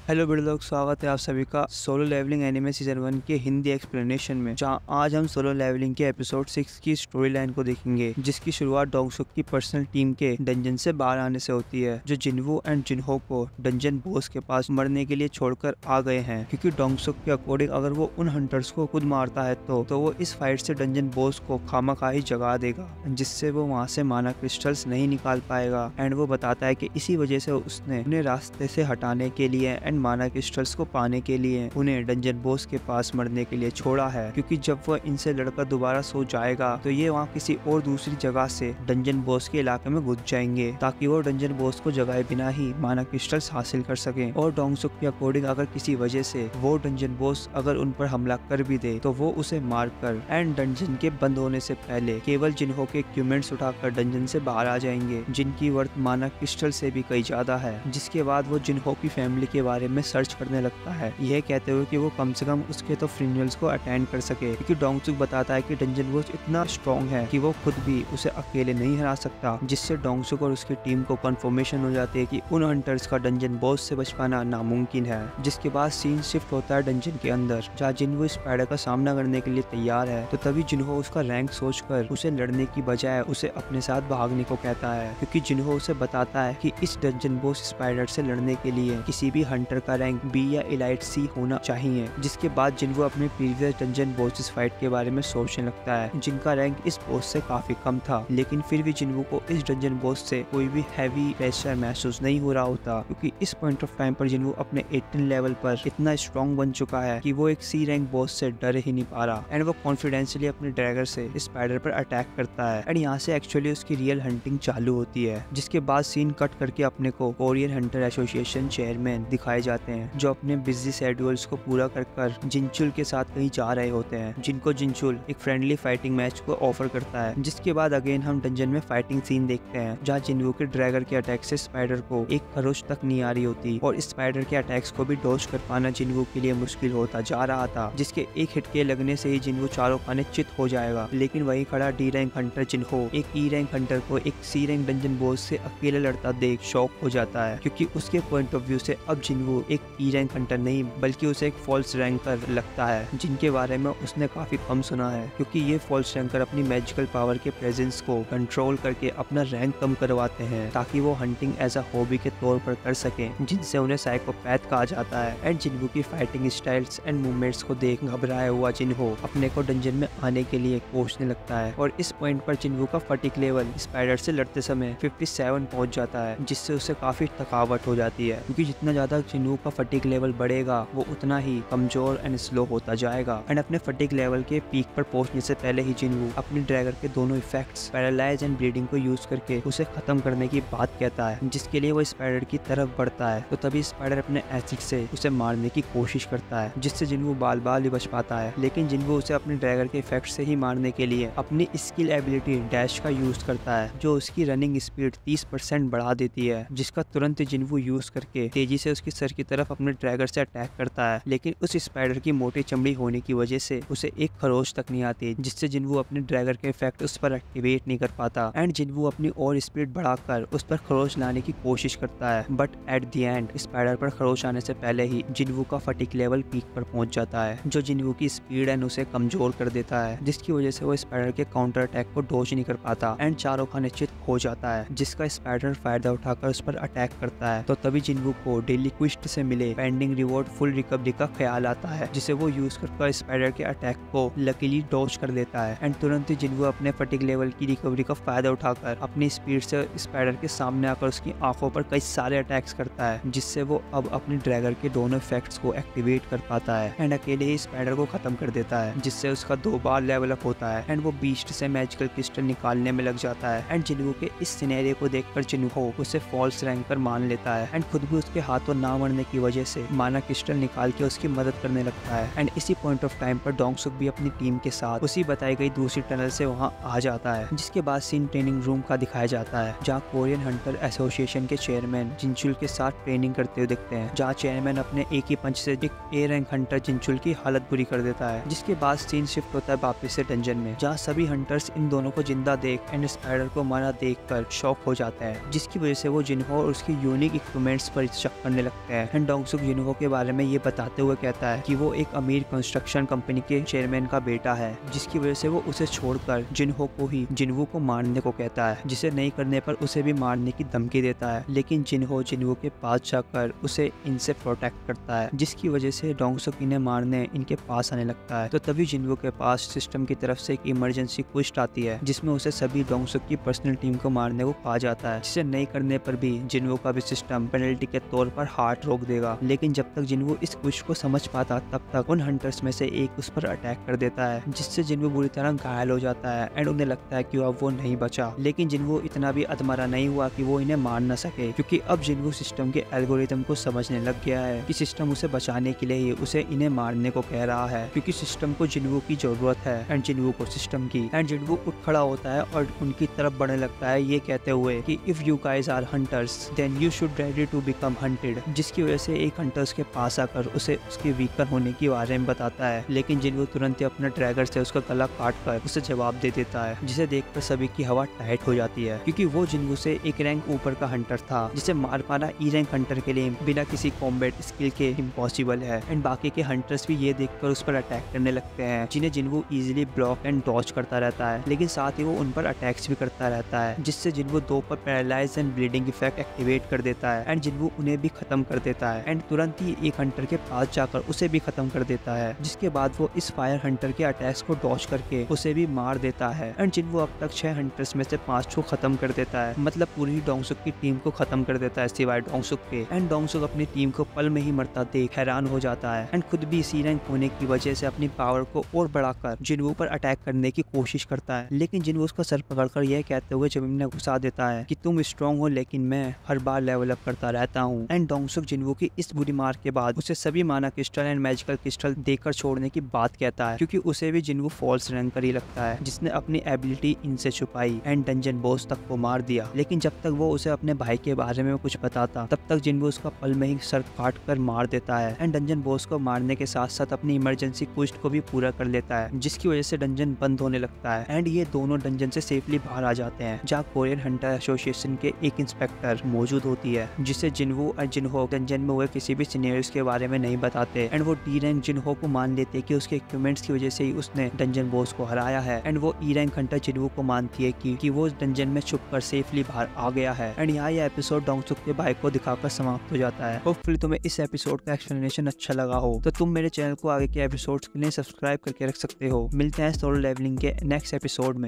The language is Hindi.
हेलो बड़े लोग, स्वागत है आप सभी का सोलो लेवलिंग एनिमे सीजन 1 के हिंदी एक्सप्लेनेशन में। जहां आज हम सोलो लेवलिंग के एपिसोड 6 की स्टोरी लाइन को देखेंगे, जिसकी शुरुआत डोंगसुक की पर्सनल टीम के डंजन से बाहर आने से होती है, जो जिनवू एंड जिनहो को डंजन बॉस के पास मरने के लिए छोड़कर आ गए हैं। क्योंकि डोंगसुक के अकॉर्डिंग अगर वो उन हंटर्स को खुद मारता है तो वो इस फाइट से डंजन बॉस को खामखा ही जगा देगा, जिससे वो वहाँ से माना क्रिस्टल्स नहीं निकाल पाएगा। एंड वो बताता है कि इसी वजह से उसने उन्हें रास्ते से हटाने के लिए एंड माना क्रिस्टल्स को पाने के लिए उन्हें डंजन बॉस के पास मरने के लिए छोड़ा है। क्योंकि जब वह इनसे लड़कर दोबारा सो जाएगा तो ये वहाँ किसी और दूसरी जगह से डंजन बॉस के इलाके में घुस जाएंगे, ताकि वो डंजन बॉस को जगाए बिना ही माना क्रिस्टल्स हासिल कर सके। और डोंगसुक के अकॉर्डिंग अगर किसी वजह से वो डंजन बॉस अगर उन पर हमला कर भी दे तो वो उसे मार कर एंड डंजन के बंद होने से पहले केवल जिन्हो के इक्विपमेंट्स उठाकर डंजन से बाहर आ जाएंगे, जिनकी वर्थ माना क्रिस्टल से भी कई ज्यादा है। जिसके बाद वो जिन्हो की फैमिली के बारे में सर्च करने लगता है, यह कहते हुए कि वो कम से कम उसके तो फ्यूनरल्स को अटेंड कर सके। क्योंकि डोंगसुक बताता है कि डंजन बॉस इतना स्ट्रॉन्ग है कि वो खुद भी उसे अकेले नहीं हरा सकता, जिससे डोंगसुक और उसकी टीम को कंफर्मेशन हो जाती है कि उन हंटर्स का डंजन बॉस से बच पाना नामुमकिन है। जिसके बाद सीन शिफ्ट होता है डंजन के अंदर, जहाँ जिन्हो स्पाइडर का सामना करने के लिए तैयार है। तो तभी जिन्हो उसका रैंक सोचकर उसे लड़ने की बजाय उसे अपने साथ भागने को कहता है, क्योंकि जिन्हो उसे बताता है कि इस डंजन बॉस स्पाइडर से लड़ने के लिए किसी भी हंटर का रैंक बी या एलाइट सी होना चाहिए। जिसके बाद जिन्हो अपने प्रीवियस डंजन बॉसेस फाइट के बारे में सोचने लगता है, जिनका रैंक इस बॉस से काफी कम था। लेकिन फिर भी जिन्हो को इस डंजन बॉस से कोई भी हैवी प्रेशर महसूस नहीं हो रहा होता, क्योंकि इस पॉइंट ऑफ टाइम पर जिन्हो अपने 18 लेवल पर इतना स्ट्रॉन्ग बन चुका है कि वो एक सी रैंक बॉस से डर ही नहीं पा रहा। एंड वो कॉन्फिडेंशियली अपने ड्रैगर से स्पाइडर पर अटैक करता है। एंड यहाँ से एक्चुअली उसकी रियल हंटिंग चालू होती है। जिसके बाद सीन कट करके अपने को कोरियन हंटर एसोसिएशन चेयरमैन दिखाए जाते हैं, जो अपने बिजी शेड्यूल्स को पूरा कर जिनचुल के साथ कहीं जा रहे होते हैं, जिनको जिनचुल एक फ्रेंडली फाइटिंग मैच को ऑफर करता है। जिसके बाद अगेन हम डंजन में फाइटिंग सीन देखते हैं, जहाँ जिन्हो के ड्रैगर के अटैक से स्पाइडर को एक खरोच तक नहीं आ रही होती, और स्पाइडर के अटैक्स को भी डॉज कर पाना जिन्हो के लिए मुश्किल होता जा रहा था। जिसके एक हिट के लगने से ही जिन्हो चारों खाने चित हो जाएगा। लेकिन वही खड़ा डी रैंक हंटर जिन्हो एक ई रैंक हंटर को एक सी रैंक डंजन बॉस से अकेले लड़ता देख शॉक हो जाता है, क्योंकि उसके पॉइंट ऑफ व्यू से अब जिन्हो एक ई रैंक हंटर नहीं बल्कि उसे एक फॉल्स रैंकर लगता है, जिनके बारे में उसने काफी कम सुना है। क्योंकि ये फॉल्स रैंकर अपनी मैजिकल पावर के प्रेजेंस को कंट्रोल करके अपना रैंक कम करवाते हैं, ताकि वो हंटिंग एज अ हॉबी के तौर पर कर सके, जिनसे उन्हें साइकोपैथ कहा जाता है। एंड जिन्हो की फाइटिंग स्टाइल्स एंड मूवमेंट्स को देख घबराया हुआ जिन्हो अपने को डंजन में आने के लिए कोसने लगता है। और इस पॉइंट पर जिन्हो का फटीक लेवल स्पाइडर से लड़ते समय 57 पहुंच जाता है, जिससे उसे काफी थकावट हो जाती है। क्योंकि जितना ज्यादा जिन्हो का फटीक लेवल बढ़ेगा वो उतना ही कमजोर एंड स्लो होता जाएगा। एंड अपने फटीक लेवल के पीक पर पहुंचने से पहले ही जिन्हो अपने ड्रैगर के दोनों इफेक्ट्स पैरालाइज एंड ब्लीडिंग को यूज करके उसे खत्म करने की बात कहता है, जिसके लिए वो स्पाइडर की तरफ बढ़ता है। तो तभी स्पाइडर अपने एसिड से उसे मारने की कोशिश करता है, जिससे जिन्हो बाल बाल ही बच पाता है। लेकिन जिन्हो उसे अपने ड्रैगर के इफेक्ट से ही मारने के लिए अपनी स्किल एबिलिटी डैश का यूज करता है, जो उसकी रनिंग स्पीड 30% बढ़ा देती है, जिसका तुरंत जिन्हो यूज करके तेजी से उसकी सर की तरफ अपने ड्रैगर से अटैक करता है। लेकिन उस स्पाइडर की मोटी चमड़ी होने की वजह से उसे एक खरोच तक नहीं आती, जिससे जिन्हो अपने ड्रैगर के इफेक्ट उस पर एक्टिवेट नहीं कर पाता। एंड जिन्हो अपनी और स्पीड बढ़ाकर उस पर खरोच लाने की कोशिश करता है, but at the end spider पर खरोच आने से पहले ही जिन्हो का फटीक लेवल पीक पर पहुंच जाता है, जो जिन्हो की स्पीड एंड उसे कमजोर कर देता है, जिसकी वजह से वो स्पाइडर के काउंटर अटैक को डॉज नहीं कर पाता एंड चारों खाने चित हो जाता है। जिसका स्पाइडर फायदा उठाकर उस पर अटैक करता है। तो तभी जिन्हो को डेली क्विस्ट से मिले पेंडिंग रिवॉर्ड फुल रिकवरी का ख्याल आता है, जिसे वो यूज करके स्पाइडर के अटैक को लकीली डॉज कर देता है। एंड तुरंत ही जिन्हो अपने फटीक लेवल की रिकवरी का फायदा उठाकर अपनी स्पीड से स्पाइडर के सामने आकर उसकी आंखों पर कई सारे अटैक्स करता है, जिससे वो अब अपने ड्रैगर के दोनों इफेक्ट्स को एक्टिवेट कर पाता है एंड अकेले ही स्पाइडर को खत्म कर देता है, जिससे उसका 2 बार लेवल अप होता है। एंड वो बीस्ट से मैजिकल क्रिस्टल निकालने में लग जाता है। एंड जिन्हो के इस सिनेरियो को देखकर जिन्हो उसे फॉल्स रैंकर मान लेता है एंड खुद भी उसके हाथों ना मरने की वजह से माना क्रिस्टल निकाल के उसकी मदद करने लगता है। एंड इसी पॉइंट ऑफ टाइम पर डोंगसुक भी अपनी टीम के साथ उसी बताई गई दूसरी टनल से वहां आ जाता है। जिसके बाद सीन ट्रेनिंग रूम का दिखाया जाता है, जहाँ कोरियन हंटर एसोसिएशन के चेयरमैन जिनचुल के साथ ट्रेनिंग करते हुए दिखते हैं, जहाँ चेयरमैन अपने एक ही पंच से एक ए रैंक हंटर जिनचुल की हालत बुरी कर देता है। जिसके बाद सीन शिफ्ट होता है वापस से डंजन में, जहाँ सभी हंटर्स इन दोनों को जिंदा देख एंड स्पाइडर को मारा देख कर शॉक हो जाते हैं, जिसकी वजह से वो जिन्हो और उसकी यूनिक इक्विपमेंट्स पर शक करने लगते है। एंड डोंगसुक जिनहो के बारे में ये बताते हुए कहता है कि वो एक अमीर कंस्ट्रक्शन कंपनी के चेयरमैन का बेटा है, जिसकी वजह से वो उसे छोड़कर जिनहो को ही जिनवू को मारने को कहता है, जिसे नहीं करने पर उसे भी मारने की धमकी देता है। लेकिन जिनहो जिनवू के पास जाकर उसे इनसे प्रोटेक्ट करता है, जिसकी वजह से डोंगसुक इन्हें मारने इनके पास आने लगता है। तो तभी जिनवू के पास सिस्टम की तरफ से एक इमरजेंसी पुश आती है, जिसमें उसे सभी डोंगसुक की पर्सनल टीम को मारने को कहा जाता है, जिसे नहीं करने पर भी जिनवू का भी सिस्टम पेनल्टी के तौर पर हार्ट रोक देगा। लेकिन जब तक जिनवू इस पुश को समझ पाता तब तक उन हंटर्स में से एक उस पर अटैक कर देता है, जिससे जिनवू बुरी तरह घायल हो जाता है एंड उन्हें लगता है कि अब वो नहीं बचा। लेकिन जिनवू इतना भी अधमरा नहीं हुआ कि वो इन्हें मार न सके, क्योंकि अब जिनवू सिस्टम के एल्गोरिथम को समझने लग गया है कि सिस्टम उसे बचाने के लिए ही उसे इन्हें मारने को कह रहा है, क्योंकि सिस्टम को जिनवू की जरूरत है एंड जिनवू को सिस्टम की। एंड जिनवू उठ खड़ा होता है और उनकी तरफ बढ़ने लगता है, ये कहते हुए कि if you guys are hunters then you should ready to become hunted, जिसकी वजह से एक हंटर्स के पास आकर उसे उसके वीकर होने के बारे में बताता है। लेकिन जिनवू तुरंत ही अपने ड्रैगर से उसका गला काट कर उसे जवाब दे देता है, जिसे देखकर सभी की हवा टाइट हो जाती है, क्योंकि वो जिनवू से एक रैंक ऊपर का हंटर था, जिसे मार पाना ई रैंक हंटर के लिए बिना किसी कॉम्बैट स्किल के इम्पॉसिबल है। एंड बाकी के हंटर्स भी ये देखकर उस पर अटैक करने लगते हैं, जिन्हें Jinwoo easily block and dodge करता रहता है, लेकिन साथ ही वो उन पर अटैक्स भी करता रहता है, जिससे जिनवू 2 पर paralyse and bleeding effect activate कर देता है एंड जिनवू उन्हें भी खत्म कर देता है एंड तुरंत ही एक हंटर के पास जाकर उसे भी खत्म कर देता है, जिसके बाद वो इस फायर हंटर के अटैक्स को डॉज करके उसे भी मार देता है। एंड जिनवू अब तक 6 हंटर्स में से 5 को खत्म कर देता है, मतलब पूरी डोंगसुक की टीम को खत्म कर देता है सिवाय डोंगसुक के। एंड डोंगसुक अपनी टीम को पल में ही मरता देख हैरान हो जाता है एंड खुद भी सी रैंक होने की वजह से अपनी पावर को और बढ़ाकर जिनवू पर अटैक करने की कोशिश करता है। लेकिन जिनवू उसका सर पकड़कर यह कहते हुए जमीन में घुसा देता है कि तुम स्ट्रॉन्ग हो, लेकिन मैं हर बार लेवल अप करता रहता हूँ। एंड डोंगसुक जिनवू की इस बुरी मार के बाद उसे सभी माना क्रिस्टल एंड मैजिकल क्रिस्टल देकर छोड़ने की बात कहता है, क्योंकि उसे भी जिनवू फॉल्स रैंकर ही लगता है, जिसने अपनी एबिलिटी इनसे छुपाई एंड डंजन बॉस तक को मार दिया। लेकिन जब तक वो उसे अपने भाई के बारे में कुछ बताता तब तक जिनवू उसका पल में ही सर काट कर मार देता है एंड डंजन बॉस को मारने के साथ साथ अपनी इमरजेंसी क्वेस्ट को भी पूरा कर लेता है, जिसकी वजह से डंजन बंद होने लगता है एंड ये दोनों डंजन से सेफली बाहर आ जाते हैं, जहाँ कोरियन हंटर एसोसिएशन के एक इंस्पेक्टर मौजूद होती है, जिसे जिनवू और जिनहो डंजन में हुए किसी भी सिनेरियोस के बारे में नहीं बताते एंड वो डी रैंक जिनहो को मान लेते कि उसके इक्विपमेंट्स की वजह से ही उसने डंजन बॉस को हराया है एंड वो ई रैंक हंटर जिनवू को मानती है कि वो डंजन में छुपकर सेफली बाहर आ गया है। एंड यहाँ ये एपिसोड डोंगसुक के भाई को दिखाकर समाप्त हो जाता है। होपफुली तुम्हें इस एपिसोड का एक्सप्लेनेशन अच्छा लगा हो तो तुम मेरे चैनल को आगे के एपिसोड्स के लिए सब्सक्राइब करके रख सकते हो। मिलते हैं सोलो लेवलिंग के नेक्स्ट एपिसोड में।